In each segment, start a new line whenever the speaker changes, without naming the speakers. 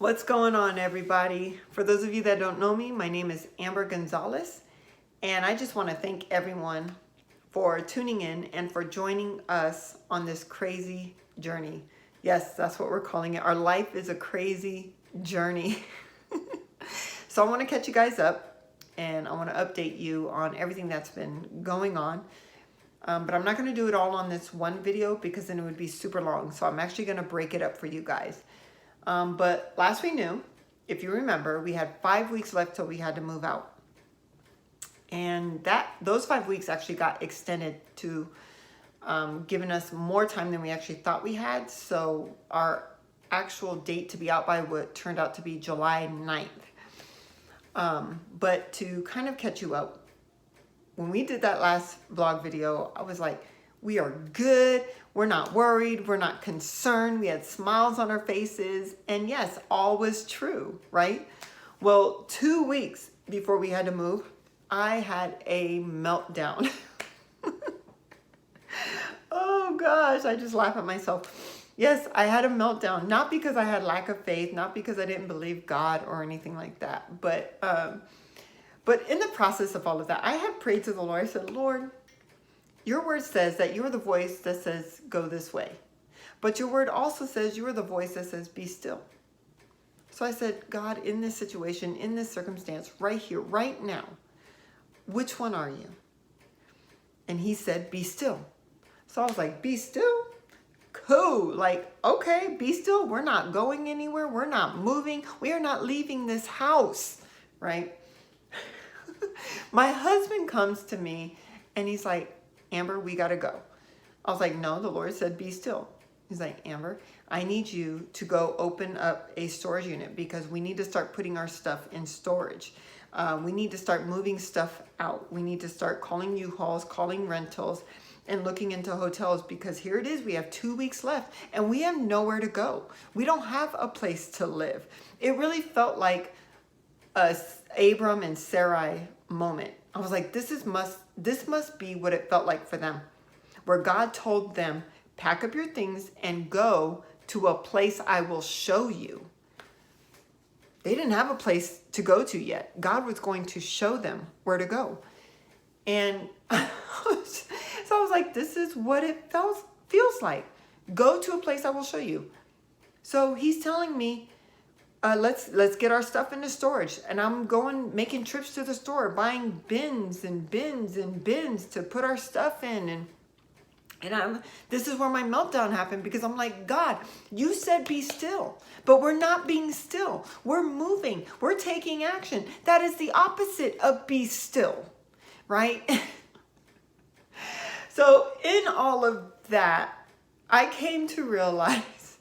What's going on, everybody? For those of you that don't know me, my name is Amber Gonzalez, and I just want to thank everyone for tuning in and for joining us on this crazy journey. Yes, that's what we're calling it. Our life is a crazy journey. So I want to catch you guys up, and I want to update you on everything that's been going on. But I'm not going to do it all on this one video because then it would be super long. So I'm actually going to break it up for you guys. But last we knew, if you remember, we had 5 weeks left till we had to move out. And those 5 weeks actually got extended to giving us more time than we actually thought we had. So our actual date to be out by what turned out to be July 9th. But to kind of catch you up, when we did that last vlog video, I was like, we are good. We're not worried. We're not concerned. We had smiles on our faces. And yes, all was true, right? Well, 2 weeks before we had to move, I had a meltdown. Oh gosh, I just laugh at myself. Yes, I had a meltdown, not because I had lack of faith, not because I didn't believe God or anything like that. But in the process of all of that, I had prayed to the Lord. I said, Lord, your word says that you are the voice that says, go this way. But your word also says you are the voice that says, be still. So I said, God, in this situation, in this circumstance, right here, right now, which one are you? And he said, be still. So I was like, be still? Cool. Like, okay, be still. We're not going anywhere. We're not moving. We are not leaving this house, right? My husband comes to me and he's like, Amber, we got to go. I was like, no, the Lord said, be still. He's like, Amber, I need you to go open up a storage unit because we need to start putting our stuff in storage. We need to start moving stuff out. We need to start calling U-Hauls, calling rentals, and looking into hotels because here it is. We have 2 weeks left and we have nowhere to go. We don't have a place to live. It really felt like a Abram and Sarai moment. I was like, this must be what it felt like for them, where God told them, pack up your things and go to a place I will show you. They didn't have a place to go to yet. God was going to show them where to go. And so I was like, this is what it feels like. Go to a place I will show you. So he's telling me, let's get our stuff into storage. And I'm making trips to the store, buying bins and bins and bins to put our stuff in. And this is where my meltdown happened because I'm like, God, you said be still, but we're not being still. We're moving. We're taking action. That is the opposite of be still, right? So in all of that, I came to realize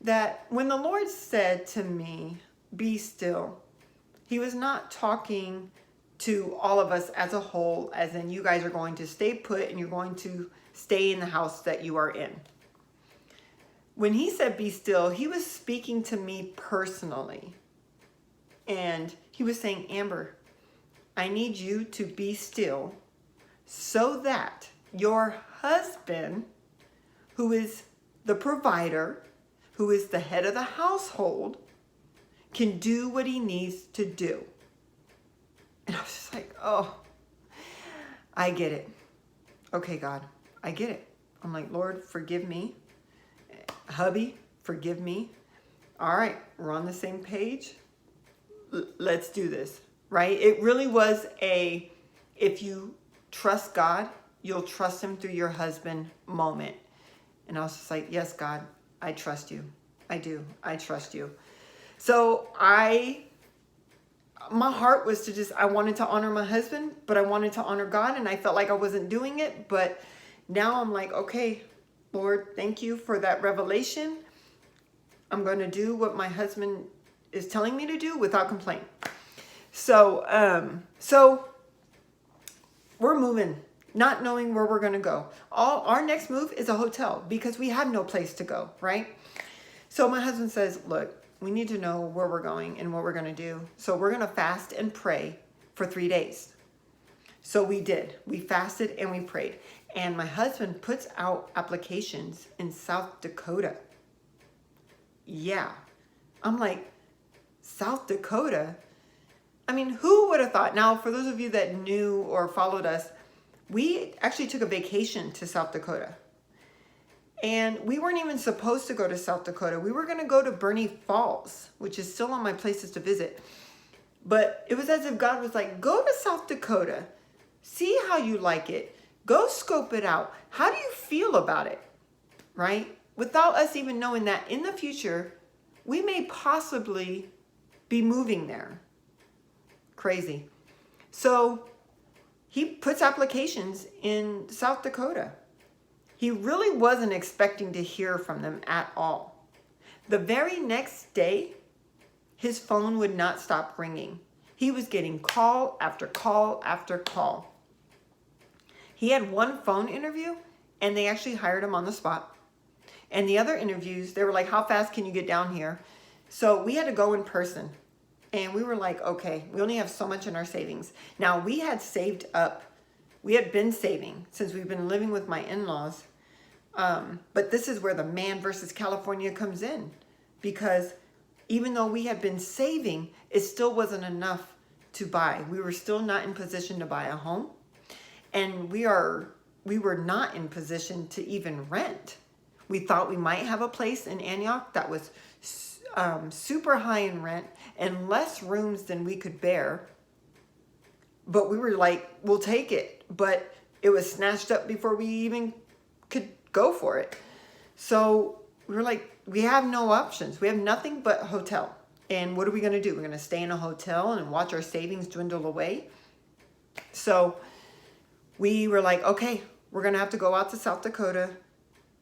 that when the Lord said to me, be still, he was not talking to all of us as a whole, as in you guys are going to stay put and you're going to stay in the house that you are in. When he said be still, he was speaking to me personally. And he was saying, Amber, I need you to be still so that your husband, who is the provider, who is the head of the household, can do what he needs to do. And I was just like, oh, I get it. Okay, God, I get it. I'm like, Lord, forgive me. Hubby, forgive me. All right, we're on the same page. Let's do this, right? It really was if you trust God, you'll trust him through your husband moment. And I was just like, yes, God, I trust you. I do. I trust you. So my heart was I wanted to honor my husband, but I wanted to honor God, and I felt like I wasn't doing it. But now I'm like, okay, Lord, thank you for that revelation. I'm going to do what my husband is telling me to do without complaint. So we're moving, not knowing where we're going to go. Our next move is a hotel because we have no place to go, right? So my husband says, look, we need to know where we're going and what we're going to do. So we're going to fast and pray for 3 days. So we did. We fasted and we prayed. And my husband puts out applications in South Dakota. Yeah. I'm like, South Dakota? I mean, who would have thought? Now, for those of you that knew or followed us, we actually took a vacation to South Dakota. And we weren't even supposed to go to South Dakota. We were going to go to Bernie Falls, which is still on my places to visit. But it was as if God was like, go to South Dakota. See how you like it. Go scope it out. How do you feel about it? Right? Without us even knowing that in the future, we may possibly be moving there. Crazy. So he puts applications in South Dakota. He really wasn't expecting to hear from them at all. The very next day, his phone would not stop ringing. He was getting call after call after call. He had one phone interview and they actually hired him on the spot. And the other interviews, they were like, how fast can you get down here? So we had to go in person. And we were like, okay, we only have so much in our savings. Now, we had saved up. We had been saving since we've been living with my in-laws. But this is where the man versus California comes in. Because even though we had been saving, it still wasn't enough to buy. We were still not in position to buy a home. And we were not in position to even rent. We thought we might have a place in Antioch that was super high in rent and less rooms than we could bear. But we were like, we'll take it. But it was snatched up before we even could go for it. So we were like, we have no options. We have nothing but hotel. And what are we going to do? We're going to stay in a hotel and watch our savings dwindle away. So we were like, okay, we're going to have to go out to South Dakota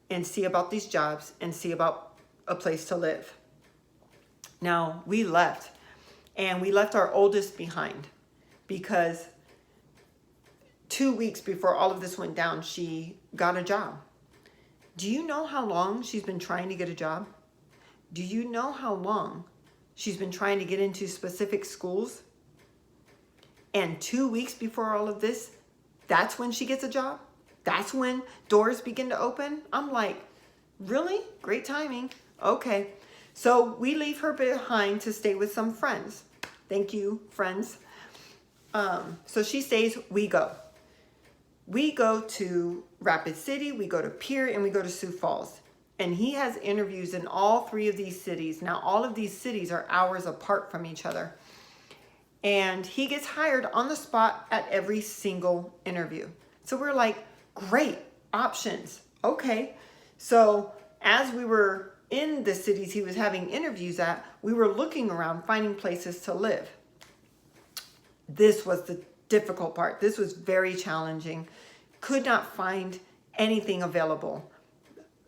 and see about these jobs and see about a place to live. Now, we left, and we left our oldest behind because 2 weeks before all of this went down, she got a job. Do you know how long she's been trying to get a job? Do you know how long she's been trying to get into specific schools? And 2 weeks before all of this, that's when she gets a job? That's when doors begin to open? I'm like, really? Great timing. Okay. So we leave her behind to stay with some friends. Thank you, friends. So she stays, we go. We go to Rapid City, we go to Pierre, and we go to Sioux Falls. And he has interviews in all three of these cities. Now, all of these cities are hours apart from each other. And he gets hired on the spot at every single interview. So we're like, great options. Okay. So as we were in the cities he was having interviews at, we were looking around, finding places to live. This was the difficult part. This was very challenging. Could not find anything available.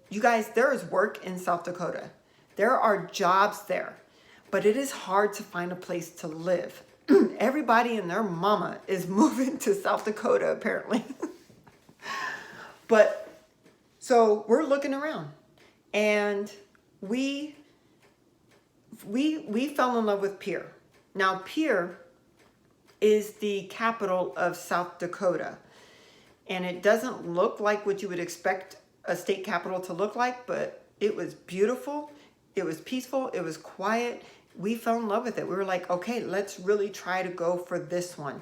You guys, there is work in South Dakota. There are jobs there, but it is hard to find a place to live. Everybody and their mama is moving to South Dakota, apparently. But so we're looking around, and we fell in love with Pierre. Now, Pierre is the capital of South Dakota, and it doesn't look like what you would expect a state capital to look like, but it was beautiful, it was peaceful, it was quiet. We fell in love with it. We were like, okay, let's really try to go for this one,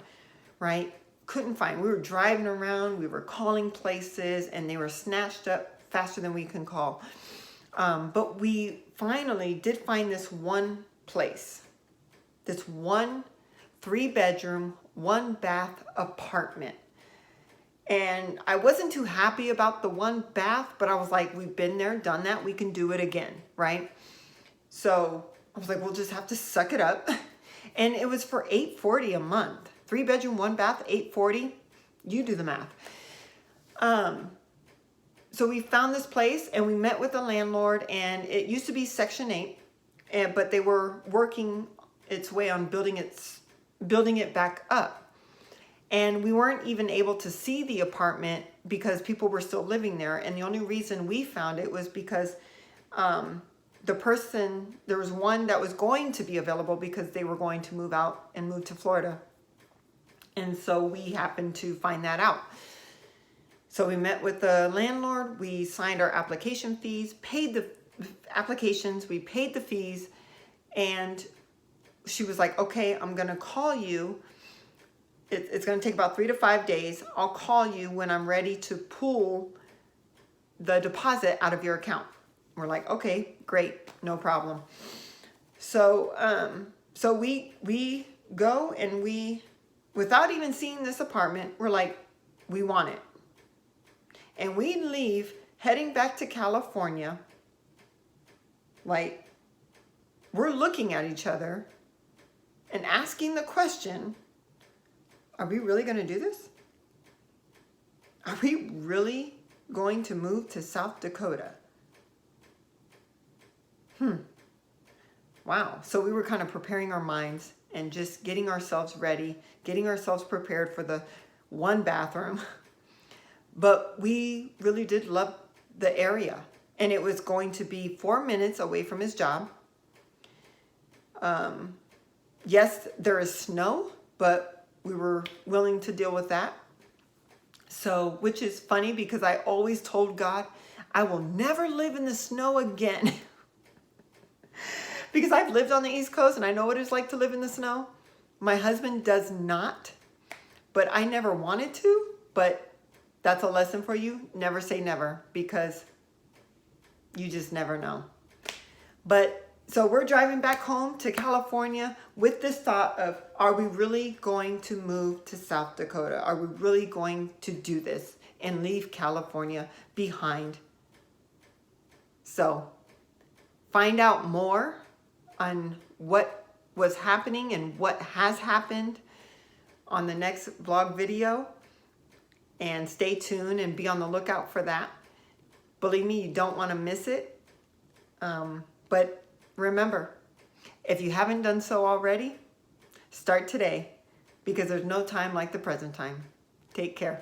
right? Couldn't find. We were driving around, we were calling places, and they were snatched up faster than we can call. But we finally did find this one place, this one 3-bedroom, 1-bath apartment. And I wasn't too happy about the 1 bath, but I was like, we've been there, done that, we can do it again, right? So I was like, we'll just have to suck it up. And it was for $840 a month. 3-bedroom, 1 bath, $840. You do the math. So we found this place and we met with the landlord, and it used to be Section 8, but they were working its way on building it back up. And we weren't even able to see the apartment because people were still living there. And the only reason we found it was because there was one that was going to be available because they were going to move out and move to Florida. And so we happened to find that out. So we met with the landlord, we signed our application fees, paid the applications, we paid the fees, And she was like, okay, I'm going to call you. It's going to take about 3 to 5 days. I'll call you when I'm ready to pull the deposit out of your account. We're like, okay, great, no problem. So, so we go and we, without even seeing this apartment, we're like, we want it. And we leave heading back to California. Like, we're looking at each other and asking the question, are we really going to do this? Are we really going to move to South Dakota? Wow. So we were kind of preparing our minds and just getting ourselves ready, getting ourselves prepared for the one bathroom. But we really did love the area. And it was going to be 4 minutes away from his job. Yes, there is snow, but we were willing to deal with that. So, which is funny because I always told God, I will never live in the snow again. Because I've lived on the East Coast and I know what it's like to live in the snow. My husband does not, but I never wanted to. But that's a lesson for you. Never say never, because you just never know. But so we're driving back home to California with this thought of, are we really going to move to South Dakota? Are we really going to do this and leave California behind? So find out more on what was happening and what has happened on the next vlog video. And stay tuned and be on the lookout for that. Believe me, you don't want to miss it. But remember, if you haven't done so already, start today, because there's no time like the present time. Take care.